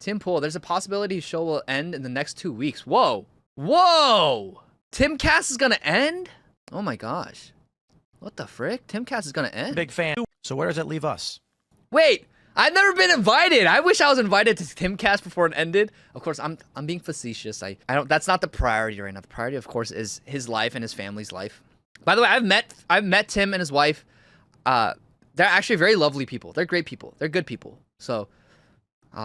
Tim Pool, there's a possibility his show will end in the next 2 weeks. Whoa. Whoa. TimCast is gonna end? Oh my gosh. What the frick? TimCast is gonna end? Big fan. So where does that leave us? Wait, I've never been invited. I wish I was invited to TimCast before it ended. Of course, I'm being facetious. I don't. That's not the priority right now. The priority, of course, is his life and his family's life. By the way, I've met Tim and his wife. They're actually very lovely people. They're great people. They're good people. So,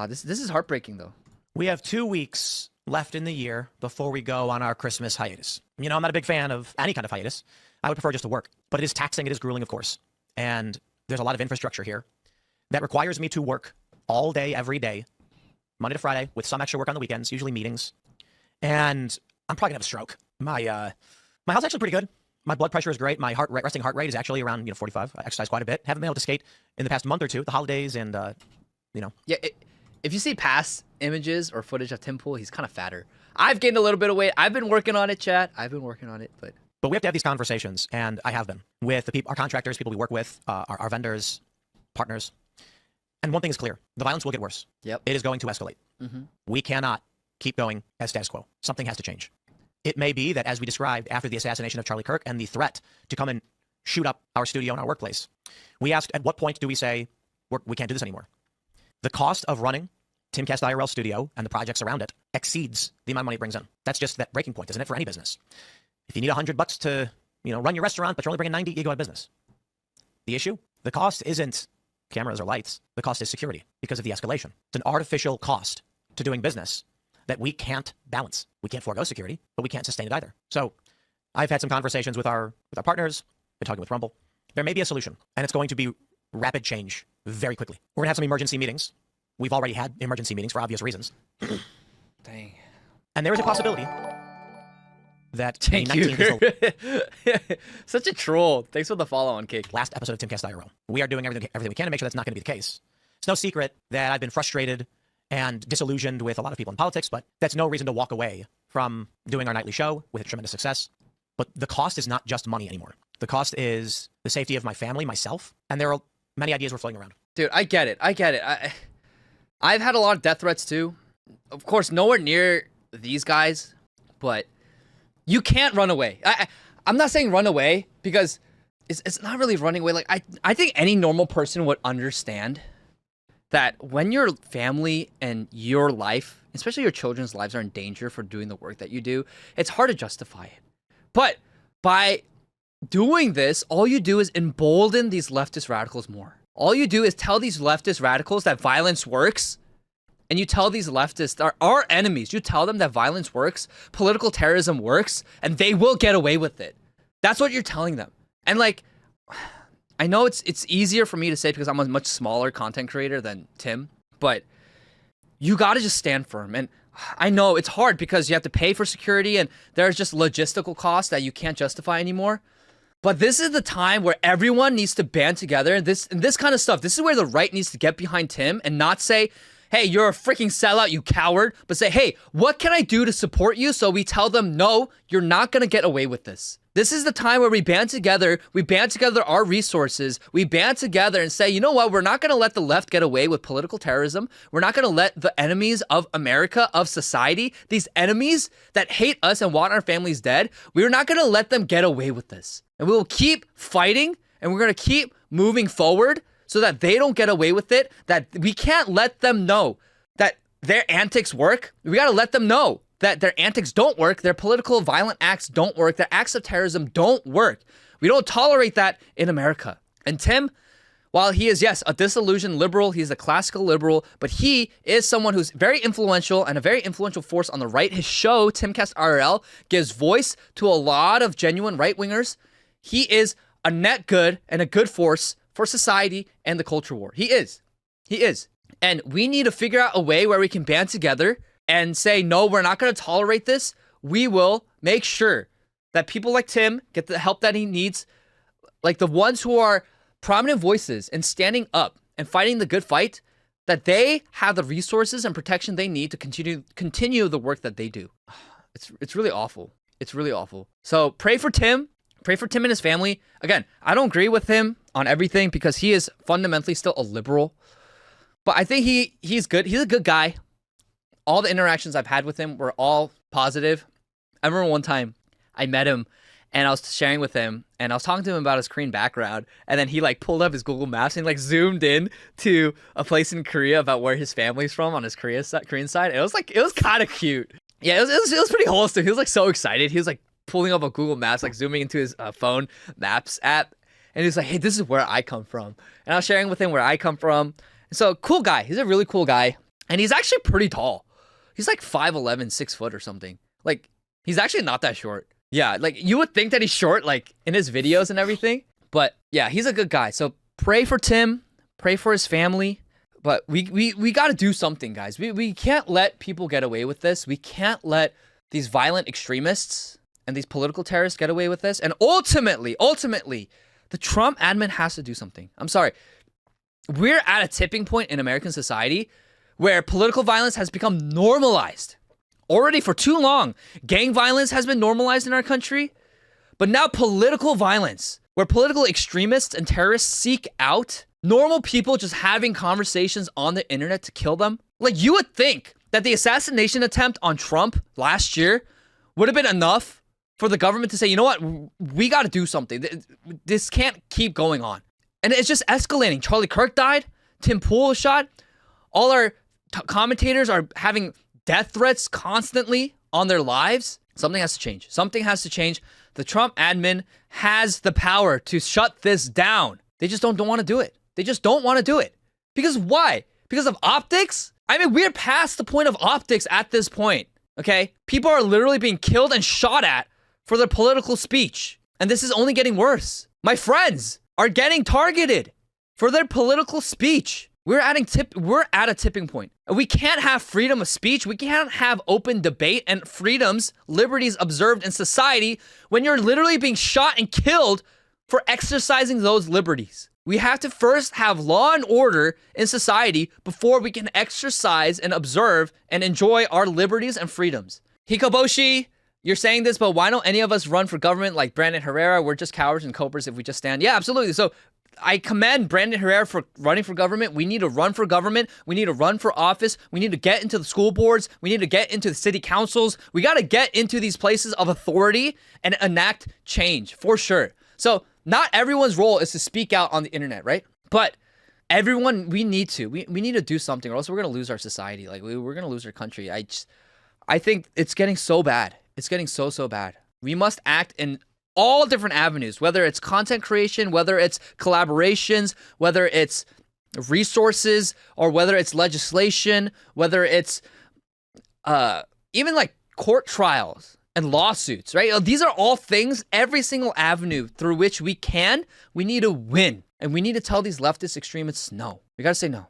this is heartbreaking though. We have 2 weeks left in the year before we go on our Christmas hiatus. You know, I'm not a big fan of any kind of hiatus. I would prefer just to work, but it is taxing. It is grueling, of course. And there's a lot of infrastructure here that requires me to work all day, every day, Monday to Friday, with some extra work on the weekends, usually meetings. And I'm probably gonna have a stroke. My health's actually pretty good. My blood pressure is great. My resting heart rate is actually around 45. I exercise quite a bit. Haven't been able to skate in the past month or two, the holidays, and Yeah, if you see past images or footage of Tim Pool, he's kind of fatter. I've gained a little bit of weight. I've been working on it, chat. I've been working on it, but we have to have these conversations, and I have been with the people, our contractors, people we work with, our vendors, partners. And one thing is clear: the violence will get worse. Yep. It is going to escalate. We cannot keep going as status quo. Something has to change. It may be that, as we described after the assassination of Charlie Kirk and the threat to come and shoot up our studio and our workplace, we asked, at what point do we say we can't do this anymore? The cost of running TimCast IRL studio and the projects around it exceeds the amount of money it brings in. That's just that breaking point, isn't it, for any business? If you need $100 to, run your restaurant, but you're only bringing 90, you go out of business. The issue? The cost isn't cameras or lights. The cost is security because of the escalation. It's an artificial cost to doing business that we can't balance. We can't forego security, but we can't sustain it either. So I've had some conversations with our partners, been talking with Rumble. There may be a solution, and it's going to be rapid change very quickly. We're gonna have some emergency meetings. We've already had emergency meetings for obvious reasons. dang. And there is a possibility that Thank you. Such a troll. Thanks for the follow-on, Cake. Last episode of TimCast IRL. We are doing everything we can to make sure that's not going to be the case. It's no secret that I've been frustrated and disillusioned with a lot of people in politics, but that's no reason to walk away from doing our nightly show with tremendous success. But the cost is not just money anymore. The cost is the safety of my family, myself, and there are many ideas we're floating around. Dude, I get it. I've had a lot of death threats too. Of course, nowhere near these guys, but you can't run away. I'm not saying run away because it's not really running away. Like I think any normal person would understand that when your family and your life, especially your children's lives, are in danger for doing the work that you do, it's hard to justify it. But by doing this, all you do is embolden these leftist radicals more. All you do is tell these leftist radicals that violence works. And you tell these leftists, our enemies, you tell them that violence works, political terrorism works, and they will get away with it. That's what you're telling them. And like, I know it's easier for me to say because I'm a much smaller content creator than Tim, but you got to just stand firm. And I know it's hard because you have to pay for security and there's just logistical costs that you can't justify anymore. But this is the time where everyone needs to band together. And this kind of stuff, this is where the right needs to get behind Tim and not say, hey, you're a freaking sellout, you coward. But say, hey, what can I do to support you? So we tell them, no, you're not going to get away with this. This is the time where we band together our resources, we band together and say, you know what, we're not going to let the left get away with political terrorism. We're not going to let the enemies of America, of society, these enemies that hate us and want our families dead, we're not going to let them get away with this. And we will keep fighting and we're going to keep moving forward so that they don't get away with it, that we can't let them know that their antics work. We got to let them know that their antics don't work, their political violent acts don't work, their acts of terrorism don't work. We don't tolerate that in America. And Tim, while he is, yes, a disillusioned liberal, he's a classical liberal, but he is someone who's very influential and a very influential force on the right. His show, TimCast IRL, gives voice to a lot of genuine right-wingers. He is a net good and a good force for society and the culture war. He is. And we need to figure out a way where we can band together and say, no, we're not going to tolerate this. We will make sure that people like Tim get the help that he needs, like the ones who are prominent voices and standing up and fighting the good fight, that they have the resources and protection they need to continue the work that they do. It's really awful. It's really awful. So pray for Tim. Pray for Tim and his family. Again, I don't agree with him on everything because he is fundamentally still a liberal. But I think he's good. He's a good guy. all the interactions I've had with him were all positive. I remember one time I met him and I was sharing with him and I was talking to him about his Korean background, and then he like pulled up his Google Maps and like zoomed in to a place in Korea about where his family's from on his Korean side. It was kind of cute. Yeah, it was pretty wholesome. He was like so excited. He was like pulling up a Google Maps, like zooming into his phone Maps app, and he was like, "Hey, this is where I come from." And I was sharing with him where I come from. And so, cool guy. He's a really cool guy, and he's actually pretty tall. He's like 5'11", 6 foot or something. Like, he's actually not that short. Yeah, like you would think that he's short, like in his videos and everything. But yeah, he's a good guy. So pray for Tim, pray for his family. But we got to do something, guys. We can't let people get away with this. We can't let these violent extremists and these political terrorists get away with this. And ultimately, the Trump admin has to do something. I'm sorry. We're at a tipping point in American society where political violence has become normalized. Already for too long, gang violence has been normalized in our country. But now political violence, where political extremists and terrorists seek out normal people just having conversations on the internet to kill them. Like, you would think that the assassination attempt on Trump last year would have been enough for the government to say, you know what, we got to do something. This can't keep going on. And it's just escalating. Charlie Kirk died. Tim Pool was shot. All our commentators are having death threats constantly on their lives. Something has to change. Something has to change. The Trump admin has the power to shut this down. They just don't want to do it. They just don't want to do it. Because why? Because of optics? I mean, we're past the point of optics at this point, okay? People are literally being killed and shot at for their political speech. And this is only getting worse. My friends are getting targeted for their political speech. We're at a tipping point. We can't have freedom of speech. We can't have open debate and freedoms, liberties observed in society when you're literally being shot and killed for exercising those liberties. We have to first have law and order in society before we can exercise and observe and enjoy our liberties and freedoms. Hikoboshi, you're saying this, but why don't any of us run for government like Brandon Herrera? We're just cowards and cobras if we just stand. Yeah, absolutely. So I commend Brandon Herrera for running for government. We need to run for government. We need to run for office. We need to get into the school boards. We need to get into the city councils. We got to get into these places of authority and enact change for sure. So not everyone's role is to speak out on the internet, right? But everyone, we need to. We need to do something, or else we're going to lose our society. Like, we're going to lose our country. I think it's getting so bad. It's getting so bad. We must act in all different avenues, whether it's content creation, whether it's collaborations, whether it's resources, or whether it's legislation, whether it's even like court trials and lawsuits, right? These are all things, every single avenue through which we need to win. And we need to tell these leftist extremists no. We got to say no.